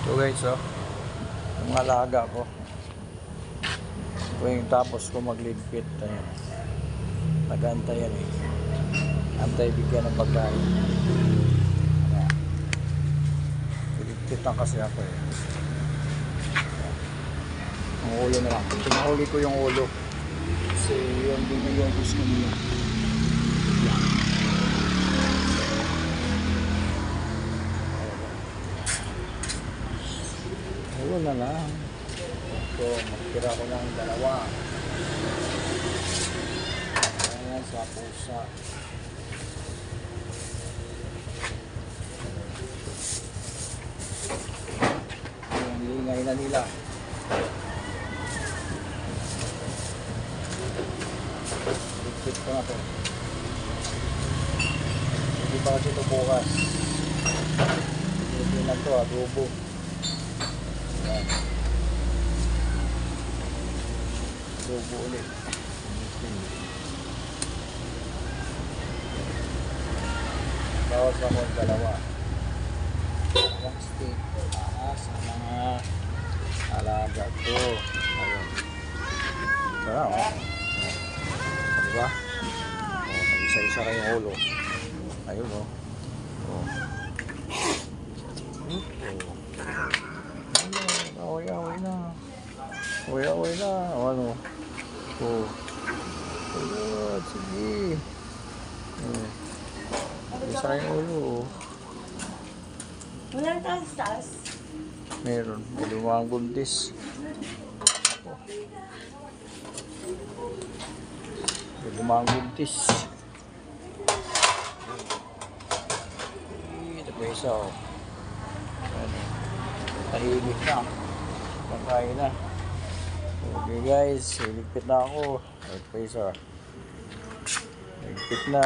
So guys, yung alaga ko. Ito yung tapos ko magligpit. Ayan. Nag-antay yan eh. Antay bigyan ng pagkain. Ayan. Ligpit lang kasi ako eh. Ang ulo na lang. Pinahuli ko yung ulo. Kasi yung bibig yung gusto niya. Ulo na lang. So, magtira ko ng dalawa. Ayan, sa pusa. Ayan, lingay na nila. Ligpit ko na to. Hindi pa kasi ito bukas. Hindi na to, adobo. Ayan. Adobo ulit. Bawas ako ang dalawa. Dalawang steak. Sa mga alaga ko. Ayun. Ito na, diba? Nag-isa-isa kayong ulo. Ayun, Away-away na. Away-away na. Ano? Ayun, sige. Isa kayong ulo. Walang taas-taas. Meron. May lumang buntis. May lumang buntis. Ito pa isa, tahimik na. Pagkain na. Okay guys, iligpit na ako. Ito pa isa. Iligpit na.